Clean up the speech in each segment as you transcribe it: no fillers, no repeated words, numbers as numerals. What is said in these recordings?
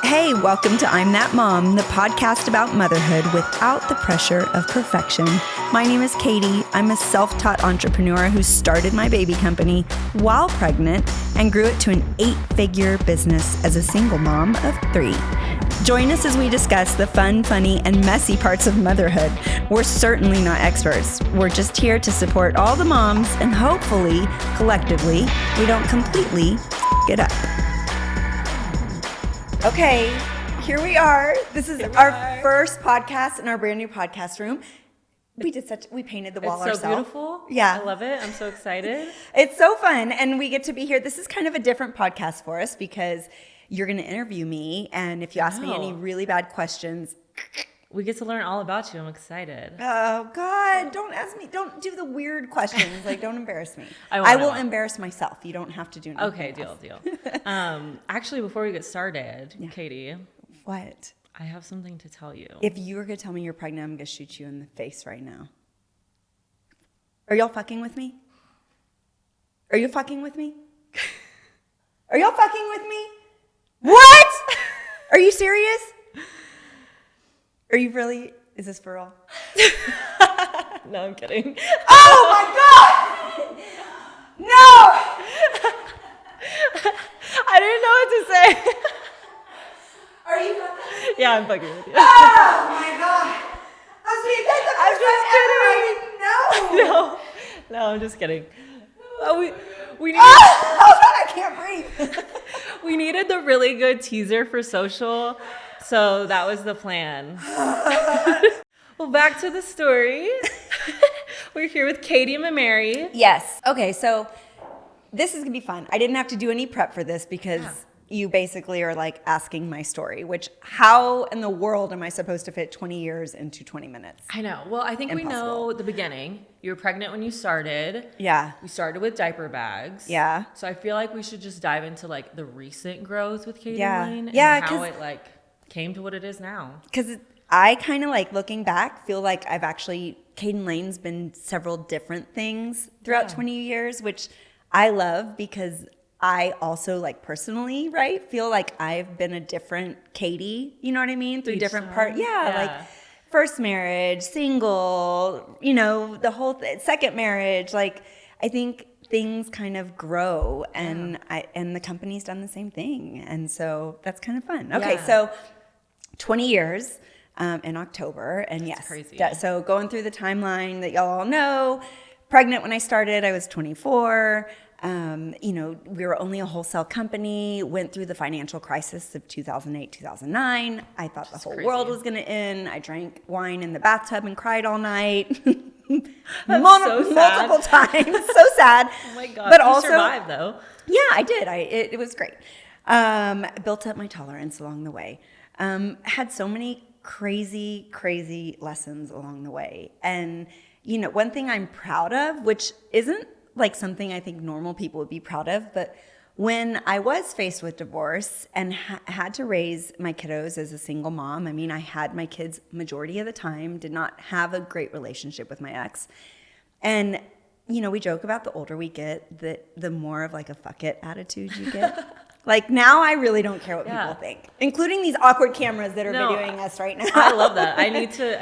Hey, welcome to I'm That Mom, the podcast about motherhood without the pressure of perfection. My name is Katy. I'm a self-taught entrepreneur who started my baby company while pregnant and grew it to an 8-figure business as a single mom of 3. Join us as we discuss the fun, funny, and messy parts of motherhood. We're certainly not experts. We're just here to support all the moms and hopefully, collectively, we don't completely f it up. Okay, here we are. This is our first podcast in our brand new podcast room. We painted the wall ourselves. It's so beautiful. Yeah. I love it. I'm so excited. It's so fun. And we get to be here. This is kind of a different podcast for us because you're going to interview me. And if you ask me any really bad questions, we get to learn all about you. I'm excited. Oh, God. Don't ask me. Don't do the weird questions. Don't embarrass me. I will embarrass myself. You don't have to do anything. Okay, deal. Actually, before we get started, Katy. What? I have something to tell you. If you were going to tell me you're pregnant, I'm going to shoot you in the face right now. Are y'all fucking with me? Are you fucking with me? Are y'all fucking with me? What? Are you serious? Are you really? Is this for real? No, I'm kidding. Oh my God! No! I didn't know what to say. Are you fucking? Yeah, I'm fucking with you. Oh my God! I didn't know. No, I'm just kidding. We needed, I can't breathe. we needed the really good teaser for social, so that was the plan. Well, back to the story. We're here with Katy and Mimari. Yes. Okay, so this is gonna be fun. I didn't have to do any prep for this because you basically are asking my story, which how in the world am I supposed to fit 20 years into 20 minutes? I know. Well, I think Impossible. we know the beginning. You were pregnant when you started. Yeah. We started with diaper bags. Yeah. So I feel like we should just dive into the recent growth with Caden Lane and how it came to what it is now. Because I kind of looking back, feel like I've actually, Caden Lane's been several different things throughout 20 years, which I love because I also personally, feel like I've been a different Katy, you know what I mean? Through different parts. Yeah. First marriage, single, the whole second marriage. I think things kind of grow and the company's done the same thing. And so that's kind of fun. Okay. So 20 years in October. And yes, crazy. So going through the timeline that y'all all know, pregnant when I started, I was 24. We were only a wholesale company, went through the financial crisis of 2008, 2009. I thought the whole world was going to end. I drank wine in the bathtub and cried all night. Multiple times. So sad. Oh my God. But you also survived though. Yeah, I did. It was great. Built up my tolerance along the way. Had so many crazy lessons along the way. And, one thing I'm proud of, which isn't something I think normal people would be proud of, but when I was faced with divorce and had to raise my kiddos as a single mom, I had my kids majority of the time, did not have a great relationship with my ex. And, we joke about the older we get, the more of a fuck it attitude you get. Now I really don't care what people think, including these awkward cameras that are videoing us right now. I love that. I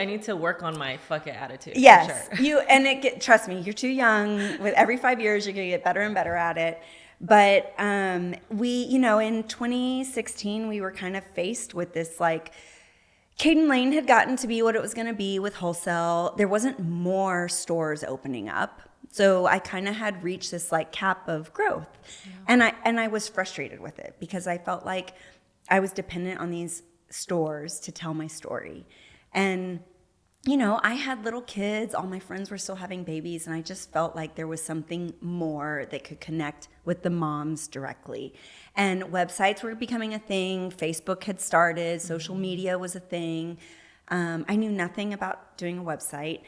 need to work on my fuck it attitude. Yes, for sure. Trust me, you're too young. With every 5 years, you're gonna get better and better at it. But we, in 2016, we were kind of faced with this Caden Lane had gotten to be what it was gonna be with wholesale. There wasn't more stores opening up. So I kind of had reached this cap of growth. Yeah. And I was frustrated with it because I felt like I was dependent on these stores to tell my story. And, I had little kids, all my friends were still having babies, and I just felt like there was something more that could connect with the moms directly. And websites were becoming a thing, Facebook had started, social media was a thing. I knew nothing about doing a website.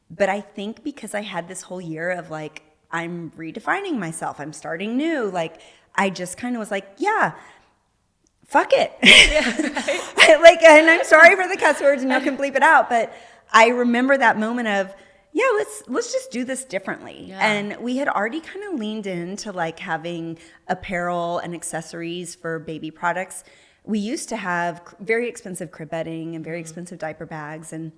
But I think because I had this whole year of I'm redefining myself, I'm starting new, I just kind of was fuck it. Yeah, and I'm sorry for the cuss words and y'all can bleep it out, but I remember that moment of, yeah, let's just do this differently. Yeah. And we had already kind of leaned into like having apparel and accessories for baby products. We used to have very expensive crib bedding and very expensive diaper bags, and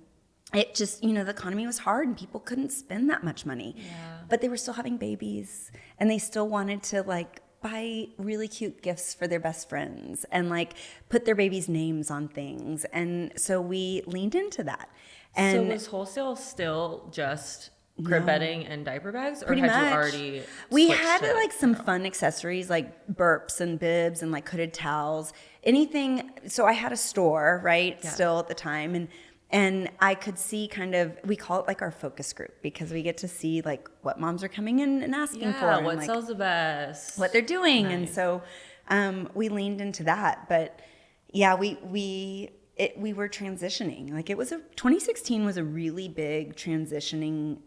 it just, the economy was hard and people couldn't spend that much money. Yeah. But they were still having babies and they still wanted to like buy really cute gifts for their best friends and like put their babies' names on things. And so we leaned into that. And so was wholesale still just crib bedding and diaper bags, or pretty had much. you already We switched had to like some fun accessories like burps and bibs and like hooded towels, anything. So I had a store, right, still at the time, and I could see kind of, we call it like our focus group because we get to see like what moms are coming in and asking for, and what like sells the best, what they're doing. Nice. And so we leaned into that. But yeah, we were transitioning. Like 2016 was a really big transitioning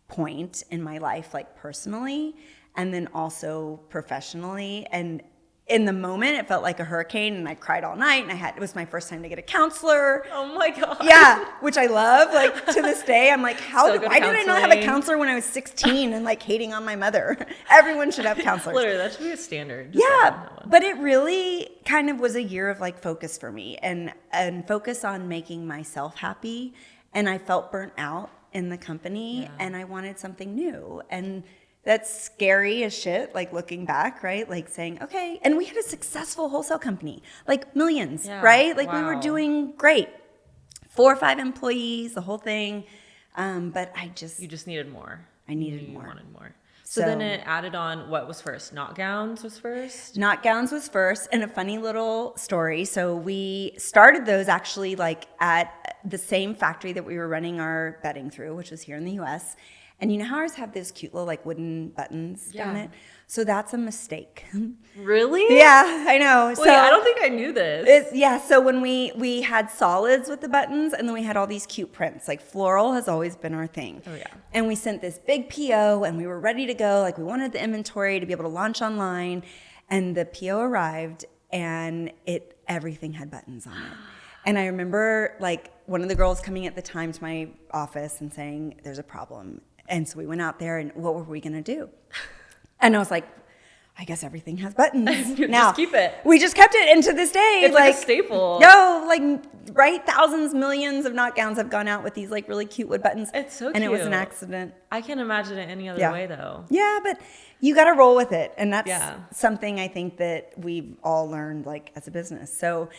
point in my life, like personally, and then also professionally. And in the moment, it felt like a hurricane, and I cried all night. And it was my first time to get a counselor. Oh my God. Yeah, which I love. Like to this day, I'm like, why did I not have a counseling. counselor when I was 16 and like hating on my mother? Everyone should have counselors. Literally, that should be a standard. Just Yeah, but it really kind of was a year of like focus for me and focus on making myself happy. And I felt burnt out in the company and I wanted something new. And that's scary as shit, like looking back, right? Like saying, okay. And we had a successful wholesale company, like millions, right? Like we were doing great. 4 or 5 employees, the whole thing. But you just needed more. I needed more. You wanted more. So then it added on, what was first? Knot gowns was first? Knot gowns was first, and a funny little story. So we started those actually like at the same factory that we were running our bedding through, which was here in the US. And you know how ours have those cute little like wooden buttons down it? So that's a mistake. Really? Yeah, I know. Wait, I don't think I knew this. So when we had solids with the buttons, and then we had all these cute prints. Like floral has always been our thing. Oh yeah. And we sent this big PO, and we were ready to go. Like we wanted the inventory to be able to launch online, and the PO arrived, and everything had buttons on it. And I remember like one of the girls coming at the time to my office and saying, "There's a problem." And so we went out there, and what were we gonna do? And I was like, I guess everything has buttons. Now, just keep it. We just kept it, and to this day, It's like a staple. No, like, right? Thousands, millions of knot gowns have gone out with these like really cute wood buttons. It's so cute. And it was an accident. I can't imagine it any other way though. Yeah, but you got to roll with it, and that's Yeah. something I think that we've all learned like as a business. So,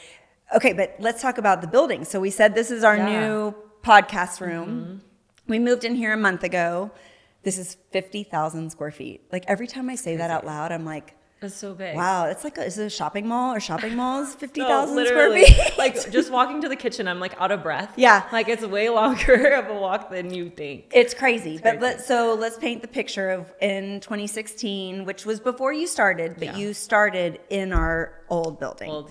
okay, but let's talk about the building. So we said this is our new podcast room. Mm-hmm. We moved in here a month ago. This is 50,000 square feet. Like every time I say that out loud, I'm like, It's so big. wow, it's like, is it a shopping mall or shopping malls? 50,000 square literally. feet? Like just walking to the kitchen, I'm like out of breath. Yeah. Like it's way longer of a walk than you think. It's crazy. But let's paint the picture of in 2016, which was before you started, but you started in our old building.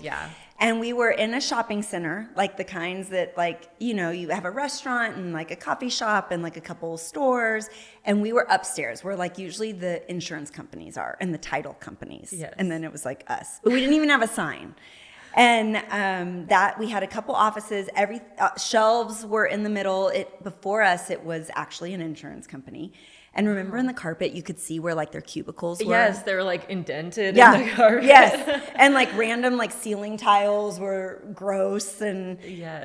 And we were in a shopping center, like the kinds that like, you have a restaurant and like a coffee shop and like a couple of stores. And we were upstairs where like usually the insurance companies are and the title companies. Yes. And then it was like us. But we didn't even have a sign. And that we had a couple offices. Every shelves were in the middle. Before us, it was actually an insurance company. And remember in the carpet, you could see where like their cubicles were? Yes, they were like indented in the carpet. Yes. And like random like ceiling tiles were gross. And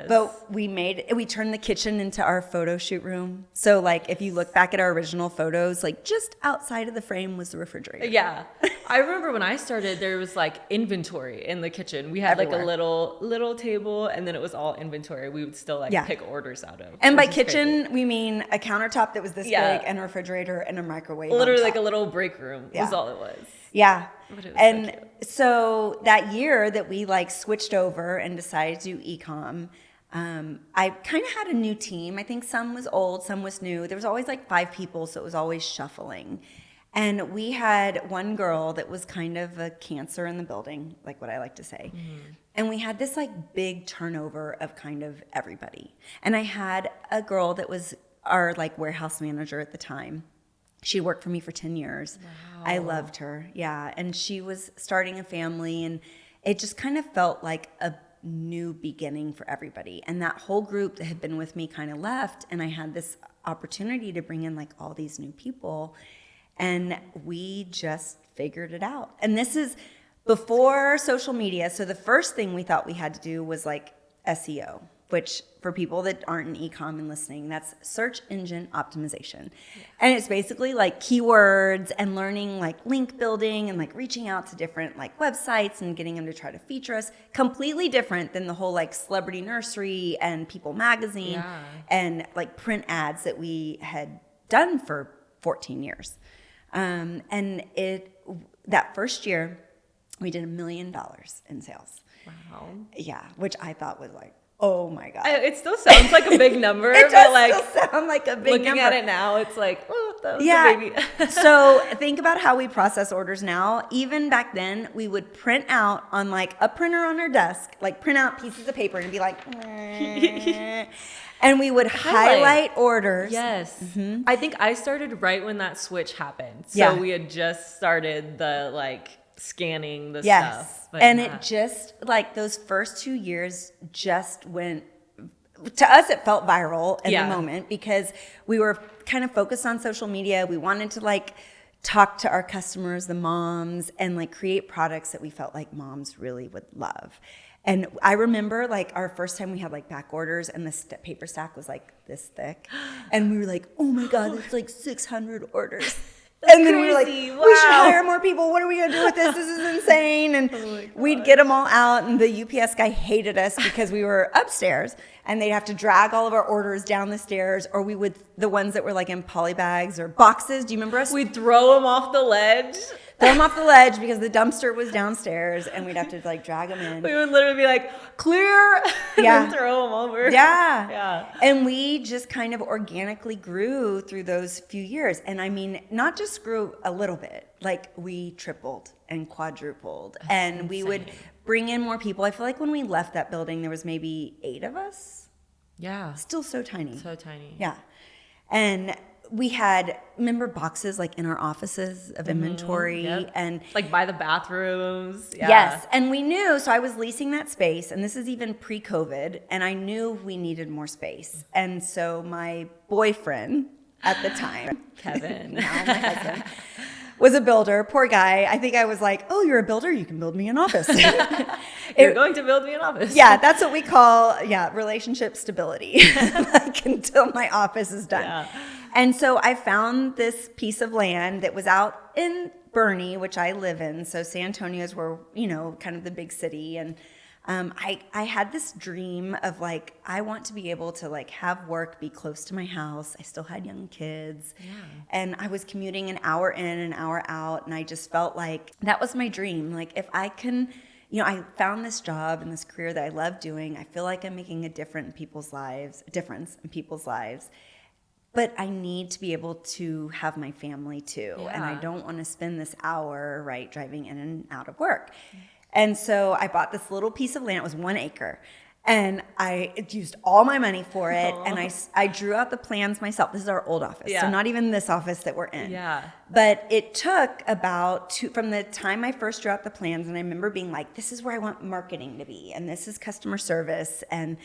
but we turned the kitchen into our photo shoot room. So like if you look back at our original photos, like just outside of the frame was the refrigerator. Yeah. I remember when I started, there was like inventory in the kitchen. We had like a little table, and then it was all inventory. We would still like pick orders out of. And by kitchen, we mean a countertop that was this big and a refrigerator and a microwave. Literally like a little break room was all it was. Yeah. But it was and so cute. So that year that we like switched over and decided to do Ecom, I kind of had a new team. I think some was old, some was new. There was always like 5 people, so it was always shuffling. And we had one girl that was kind of a cancer in the building, like what I like to say. Mm-hmm. And we had this like big turnover of kind of everybody. And I had a girl that was our like warehouse manager at the time. She worked for me for 10 years. Wow. I loved her. Yeah. And she was starting a family, and it just kind of felt like a new beginning for everybody. And that whole group that had been with me kind of left, and I had this opportunity to bring in like all these new people, and we just figured it out. And this is before social media. So the first thing we thought we had to do was like SEO, which for people that aren't in ecom and listening, that's search engine optimization. And it's basically like keywords and learning like link building and like reaching out to different like websites and getting them to try to feature us. Completely different than the whole like Celebrity Nursery and People Magazine and like print ads that we had done for 14 years. That first year, we did $1 million in sales. Wow. Yeah, which I thought was like, oh my God. It still sounds like a big number. It does like, still sound like a big looking number. Looking at it now, it's like, oh, that was yeah. a baby. So think about how we process orders now. Even back then, we would print out on like a printer on our desk, like print out pieces of paper and be like, and we would highlight orders. Yes. Mm-hmm. I think I started right when that switch happened. So we had just started the like scanning the stuff. But and it just like those first 2 years just went, to us it felt viral in the moment because we were kind of focused on social media. We wanted to like talk to our customers, the moms, and like create products that we felt like moms really would love. And I remember like our first time we had like back orders and the paper stack was like this thick. And we were like, oh my God, it's like 600 orders. And then we were like, we should hire more people. What are we going to do with this? This is insane. And we'd get them all out. And the UPS guy hated us because we were upstairs and they'd have to drag all of our orders down the stairs, or we would, the ones that were like in poly bags or boxes. Do you remember us? We'd throw them off the ledge. Throw them off the ledge because the dumpster was downstairs and we'd have to like drag them in. We would literally be like, clear, and then throw them over. Yeah. And we just kind of organically grew through those few years. And I mean, not just grew a little bit, like we tripled and quadrupled. That's insane. We would bring in more people. I feel like when we left that building, there was maybe 8 of us. Yeah. Still so tiny. So tiny. Yeah. And we had boxes like in our offices of inventory and like by the bathrooms. Yeah. Yes. And we knew, so I was leasing that space, and this is even pre-COVID, and I knew we needed more space. And so my boyfriend at the time, Kevin, now my husband, was a builder. Poor guy. I think I was like, oh, you're a builder? You can build me an office. You're going to build me an office. Yeah, that's what we call, relationship stability, like until my office is done. Yeah. And so I found this piece of land that was out in Bernie, which I live in. So San Antonio is where, kind of the big city. And I had this dream of like, I want to be able to like have work be close to my house. I still had young kids. Yeah. And I was commuting an hour in, an hour out. And I just felt like that was my dream. Like if I can, I found this job and this career that I love doing. I feel like I'm making a difference in people's lives. But I need to be able to have my family too. Yeah. And I don't want to spend this hour, driving in and out of work. And so I bought this little piece of land. It was 1 acre. And I used all my money for it. Aww. And I drew out the plans myself. This is our old office. Yeah. So not even this office that we're in. Yeah. But it took about from the time I first drew out the plans, and I remember being like, this is where I want marketing to be. And this is customer service. And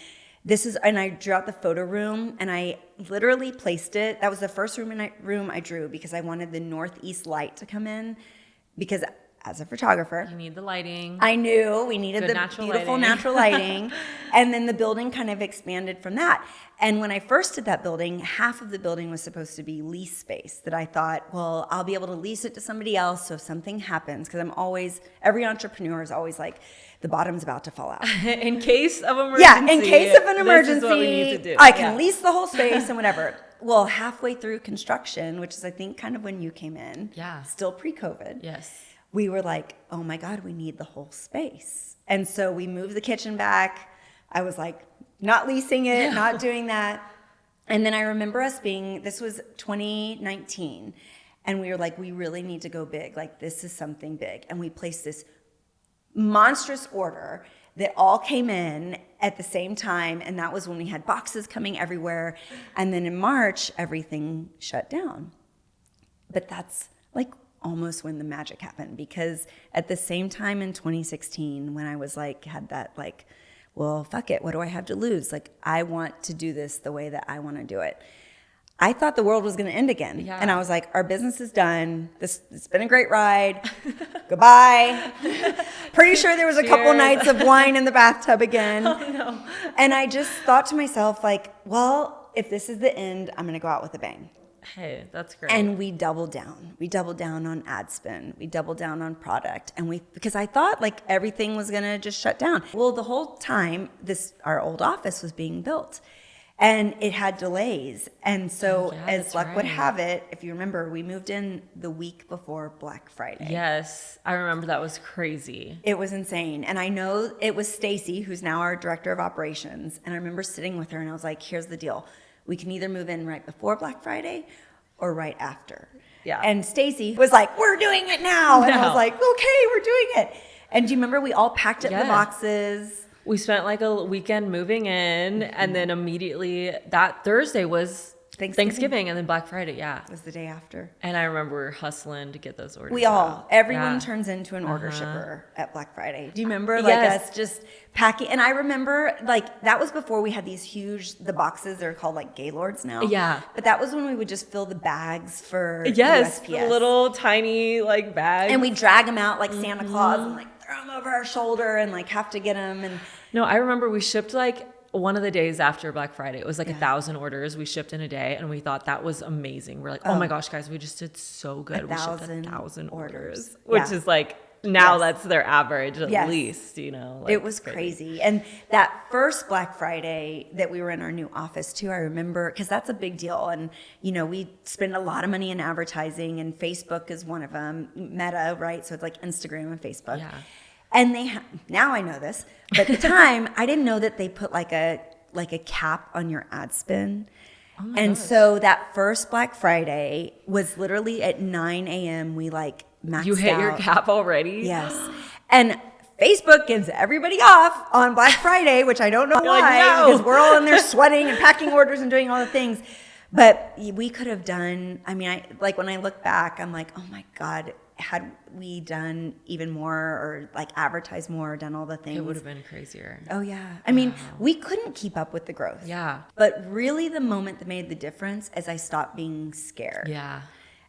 I drew out the photo room, and I literally placed it. That was the first room I drew because I wanted the northeast light to come in, because as a photographer, you need the lighting. I knew we needed the beautiful natural lighting. And then the building kind of expanded from that. And when I first did that building, half of the building was supposed to be lease space that I thought, well, I'll be able to lease it to somebody else. So if something happens, because every entrepreneur is always like, the bottom's about to fall out. In case of emergency. Yeah, in case of an emergency, this is what we need to do. I can lease the whole space and whatever. Well, halfway through construction, which is I think kind of when you came in, still pre-COVID. Yes. We were like, oh my God, we need the whole space. And so we moved the kitchen back. I was like, not leasing it, not doing that. And then I remember this was 2019. And we were like, we really need to go big. Like, this is something big. And we placed this monstrous order that all came in at the same time. And that was when we had boxes coming everywhere. And then in March, everything shut down. But that's like almost when the magic happened, because at the same time in 2016, when I was like, had that like well, fuck it. What do I have to lose? Like, I want to do this the way that I want to do it. I thought the world was going to end again. Yeah. And I was like, our business is done. It's been a great ride. Goodbye. Pretty sure there was a couple nights of wine in the bathtub again. Oh, no. And I just thought to myself, like, well, if this is the end, I'm going to go out with a bang. Hey, that's great. And we doubled down. We doubled down on ad spend. We doubled down on product. And because I thought like everything was going to just shut down. Well, the whole time our old office was being built and it had delays. And so as luck would have it, if you remember, we moved in the week before Black Friday. Yes, I remember that was crazy. It was insane. And I know it was Stacy, who's now our director of operations. And I remember sitting with her and I was like, here's the deal. We can either move in right before Black Friday or right after. Yeah. And Stacy was like, we're doing it now. And I was like, okay, we're doing it. And do you remember we all packed up the boxes? We spent like a weekend moving in, and then immediately that Thursday was Thanksgiving, and then Black Friday, It was the day after. And I remember hustling to get those orders. Everyone turns into an order shipper at Black Friday. Do you remember like us just packing? And I remember like that was before we had these the boxes, they're called like Gaylords now. Yeah. But that was when we would just fill the bags for USPS. the Little tiny like bags. And we drag them out like Santa Claus and like throw them over our shoulder and like have to get them. And no, I remember we shipped like one of the days after Black Friday. It was like 1,000 orders we shipped in a day, and we thought that was amazing. We're like, oh my gosh, guys, we just did so good. We shipped 1,000 orders, which is like now that's their average at least, you know. Like, it was crazy. And that first Black Friday that we were in our new office too, I remember, because that's a big deal. And, you know, we spend a lot of money in advertising, and Facebook is one of them, Meta, right? So it's like Instagram and Facebook. Yeah. And now I know this, but at the time I didn't know that they put like a cap on your ad spend. Oh and gosh. So that first Black Friday was literally at 9 a.m. We like maxed out. You hit your cap already? Yes. And Facebook gives everybody off on Black Friday, which I don't know why, because we're all in there sweating and packing orders and doing all the things. But we could have done, I mean, when I look back, I'm like, oh my God, had we done even more or like advertised more or done all the things, it would have been crazier. Oh yeah. I mean, we couldn't keep up with the growth. Yeah. But really the moment that made the difference is I stopped being scared. Yeah.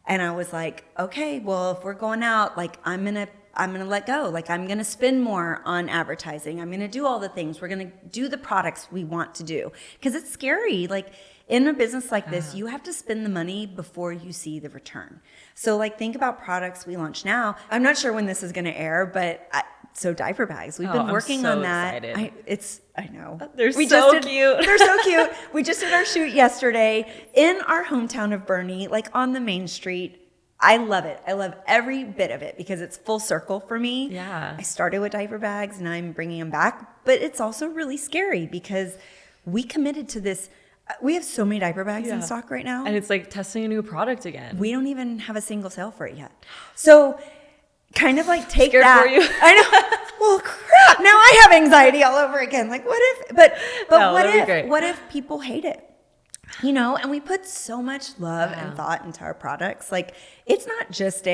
And I was like, okay, well, if we're going out, like I'm going to let go. Like I'm going to spend more on advertising. I'm going to do all the things. We're going to do the products we want to do. Because it's scary. Like in a business like this, you have to spend the money before you see the return. So like think about products we launch now. I'm not sure when this is going to air, but so diaper bags. We've been working on that. I know. They're so cute. They're so cute. We just did our shoot yesterday in our hometown of Bernie, like on the main street. I love it. I love every bit of it because it's full circle for me. Yeah. I started with diaper bags and I'm bringing them back, but it's also really scary because we committed to this. We have so many diaper bags in stock right now. And it's like testing a new product again. We don't even have a single sale for it yet. So kind of like take scared that. For you. I know. Well, crap. Now I have anxiety all over again. Like what if, but no, what if people hate it? You know, and we put so much love and thought into our products. Like it's not just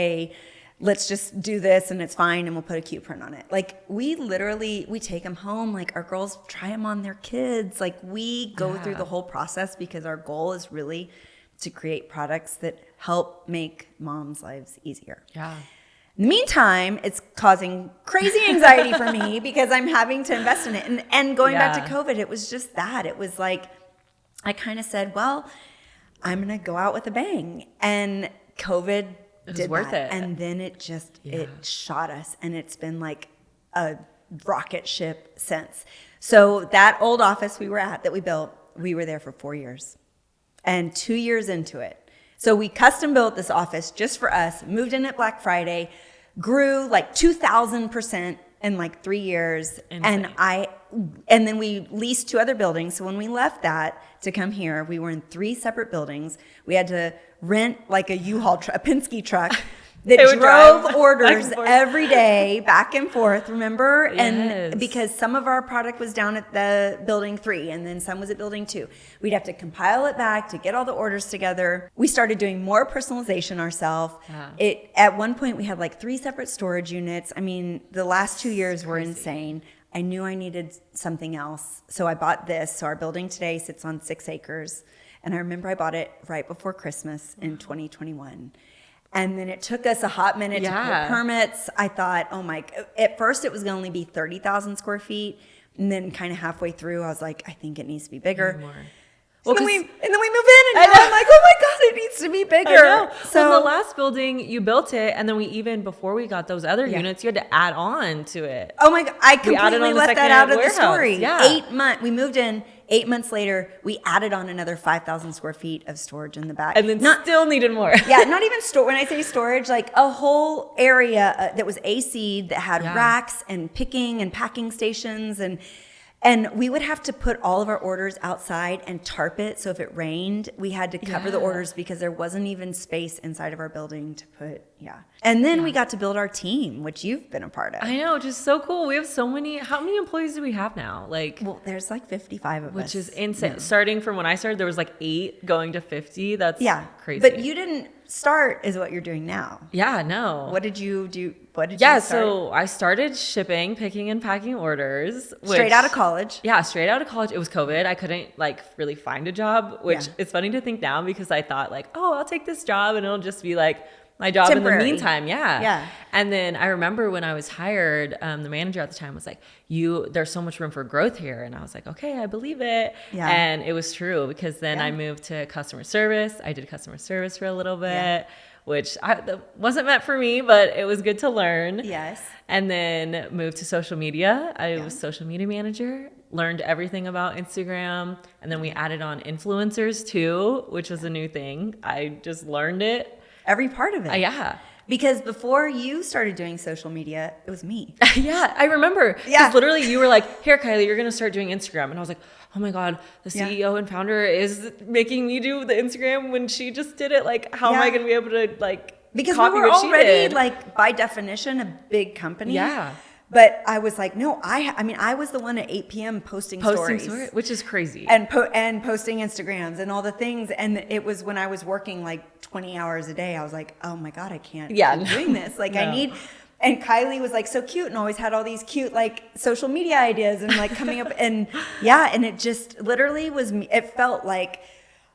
let's just do this and it's fine and we'll put a cute print on it. Like we take them home. Like our girls try them on their kids. Like we go through the whole process because our goal is really to create products that help make moms' lives easier. Yeah. In the meantime, it's causing crazy anxiety for me because I'm having to invest in it. And going back to COVID, it was just that. It was like, I kind of said, well, I'm going to go out with a bang. And COVID did worth it. And then it shot us. And it's been like a rocket ship since. So that old office we were at that we built, we were there for 4 years. And 2 years into it. So we custom built this office just for us, moved in at Black Friday, grew like 2,000% in like 3 years. Insane. And then we leased 2 other buildings. So when we left that to come here, we were in 3 separate buildings. We had to rent like a U-Haul a Penske truck that drove orders every day back and forth, remember? Yes. And because some of our product was down at the building 3 and then some was at building 2. We'd have to compile it back to get all the orders together. We started doing more personalization ourselves. At one point we had like 3 separate storage units. I mean, the last 2 years were insane. I knew I needed something else. So I bought this. So our building today sits on 6 acres. And I remember I bought it right before Christmas in 2021. And then it took us a hot minute to pull permits. I thought, oh my, at first it was going to only be 30,000 square feet. And then kind of halfway through, I was like, I think it needs to be bigger. More. Well, and then we move in, and now I'm like, oh my God, it needs to be bigger. So the last building, you built it, and then even before we got those other units, you had to add on to it. Oh my God, I completely left that out of the story. Yeah. 8 months, we moved in. 8 months later, we added on another 5,000 square feet of storage in the back. And then still needed more. Yeah, not even when I say storage, like a whole area that was AC'd that had racks and picking and packing stations. And we would have to put all of our orders outside and tarp it. So if it rained, we had to cover the orders because there wasn't even space inside of our building to put, And then we got to build our team, which you've been a part of. I know, which is so cool. We have so many. How many employees do we have now? Well, there's like 55 of us. Which is insane. Yeah. Starting from when I started, there was like 8 going to 50. That's crazy. But you didn't start is what you're doing now. Yeah, no. What did you do? What did you start? So I started shipping, picking and packing orders. Straight out of college. Yeah, straight out of college. It was COVID. I couldn't really find a job, which is funny to think now because I thought I'll take this job and it'll just be my job temporary. In the meantime. Yeah. And then I remember when I was hired, the manager at the time was like, there's so much room for growth here. And I was like, okay, I believe it. Yeah. And it was true because then I moved to customer service. I did customer service for a little bit, which wasn't meant for me, but it was good to learn. Yes. And then moved to social media. I was social media manager, learned everything about Instagram. And then we added on influencers too, which was a new thing. I just learned it. Every part of it. Yeah. Because before you started doing social media, it was me. Yeah, I remember. Yeah. Literally, you were like, here, Kylie, you're going to start doing Instagram. And I was like, oh my God, the CEO and founder is making me do the Instagram when she just did it. How am I going to be able to because copy we were what she already did? By definition, a big company. Yeah. But I was like, no, I was the one at 8 p.m. posting stories. Which is crazy. And posting Instagrams and all the things. And it was when I was working 20 hours a day, I was like, oh my God, I can't keep doing this. I need, and Kylie was so cute and always had all these cute social media ideas and coming up and and it just literally was, it felt like,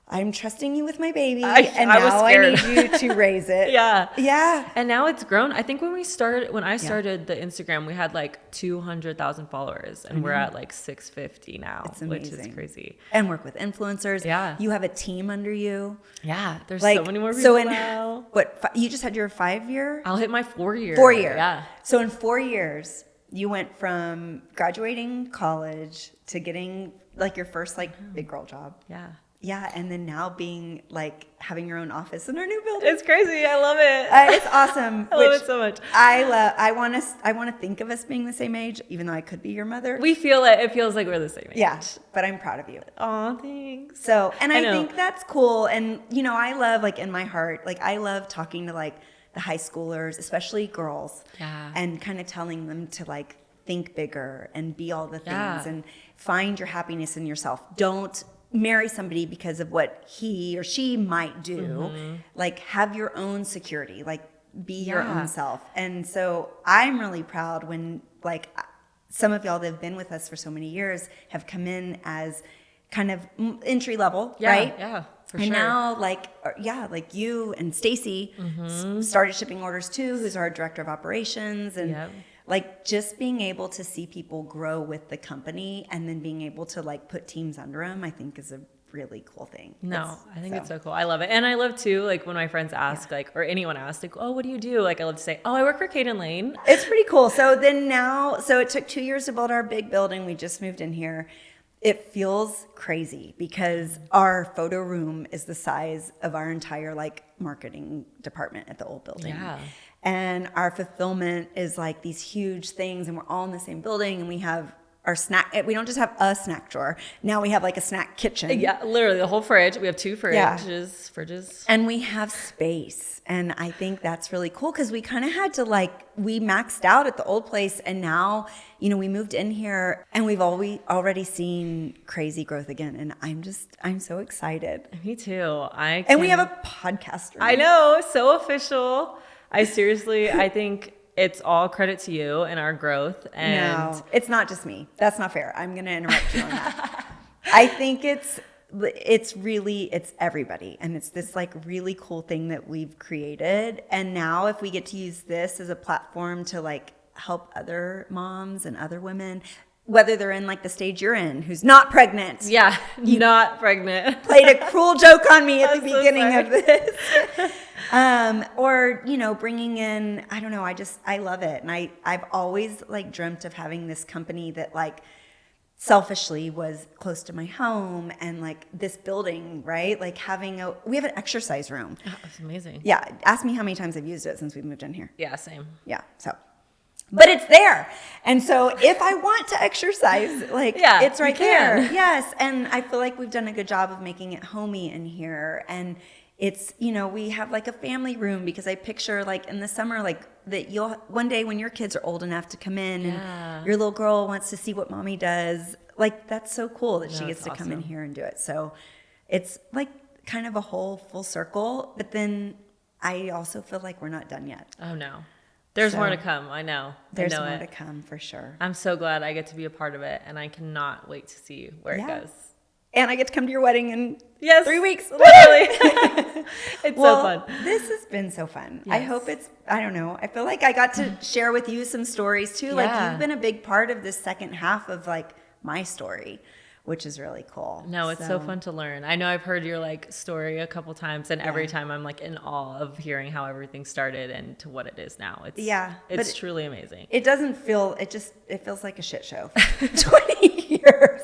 I'm trusting you with my baby, and now I need you to raise it. Yeah. And now it's grown. I think when I started the Instagram, we had 200,000 followers, and we're at 650 now, which is crazy. And work with influencers. Yeah. You have a team under you. Yeah. There's so many more people now. You just had your 5-year? I'll hit my 4-year. 4-year. Yeah. So in 4 years, you went from graduating college to getting your first big girl job. Yeah. Yeah, and then now being having your own office in our new building. It's crazy. I love it. It's awesome. I love it so much. I want to think of us being the same age, even though I could be your mother. We feel it. It feels like we're the same age. Yeah, but I'm proud of you. Aw, thanks. So, and I think that's cool. And I love in my heart, I love talking to the high schoolers, especially girls. Yeah. And kind of telling them to think bigger and be all the things and find your happiness in yourself. Don't marry somebody because of what he or she might do. Have your own security, be your own self. And so I'm really proud when some of y'all that have been with us for so many years have come in as kind of entry level, right? Yeah, for and sure. now you and Stacy started shipping orders too, who's our director of operations, and just being able to see people grow with the company and then being able to put teams under them, I think is a really cool thing. No, I think it's so cool. I love it. And I love too, when my friends ask, or anyone asks, oh, what do you do? I love to say, oh, I work for Caden Lane. It's pretty cool. So then so it took 2 years to build our big building. We just moved in here. It feels crazy because our photo room is the size of our entire marketing department at the old building. Yeah. And our fulfillment is these huge things, and we're all in the same building, and we have our snack. We don't just have a snack drawer. Now we have a snack kitchen. Yeah, literally the whole fridge. We have 2 fridges. And we have space. And I think that's really cool because we kind of had to we maxed out at the old place, and now, we moved in here and we've already seen crazy growth again. And I'm so excited. Me too. And we have a podcast room. I know, so official. I think it's all credit to you and our growth. And no, it's not just me. That's not fair. I'm going to interrupt you on that. I think it's everybody. And it's this like really cool thing that we've created. And now if we get to use this as a platform to like help other moms and other women, whether they're in like the stage you're in, who's not pregnant. Yeah, not pregnant. Played a cruel joke on me at the beginning of this. Or, bringing in, I don't know, I love it. And I've always like dreamt of having this company that like selfishly was close to my home and like this building, right? Like we have an exercise room. Oh, that's amazing. Yeah. Ask me how many times I've used it since we've moved in here. Yeah, same. Yeah. But it's there. And so if I want to exercise, like it's right there. Yes. And I feel like we've done a good job of making it homey in here. And it's, we have like a family room because I picture like in the summer, like that one day when your kids are old enough to come in and your little girl wants to see what mommy does. Like, that's so cool that she gets to come in here and do it. So it's like kind of a whole full circle. But then I also feel like we're not done yet. Oh, no. There's more to come. I know. There's more to come for sure. I'm so glad I get to be a part of it, and I cannot wait to see where it goes. And I get to come to your wedding in 3 weeks. Literally. It's so fun. This has been so fun. Yes. I hope I don't know. I feel like I got to share with you some stories too. Like you've been a big part of this second half of like my story, which is really cool. No, it's so fun to learn. I know I've heard your like story a couple times, and every time I'm like in awe of hearing how everything started and to what it is now. It's truly amazing. It doesn't feel, it feels like a shit show for 20 years.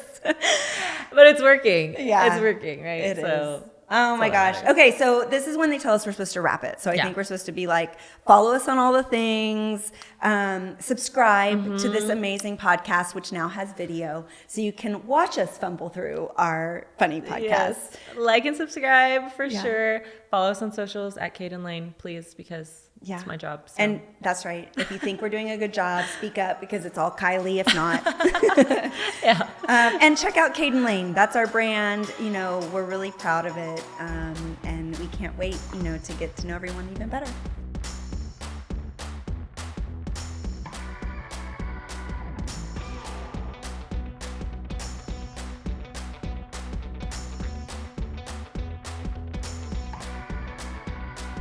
But it's working. Yeah. It's working, right? It is. Oh my gosh. Okay, so this is when they tell us we're supposed to wrap it. So I think we're supposed to be like, follow us on all the things, subscribe to this amazing podcast, which now has video, so you can watch us fumble through our funny podcast. Yes. Like and subscribe for sure. Follow us on socials at Caden Lane, please, because it's my job. So. And that's right. If you think we're doing a good job, speak up because it's all Kylie, if not. And check out Caden Lane. That's our brand. We're really proud of it. And we can't wait, to get to know everyone even better.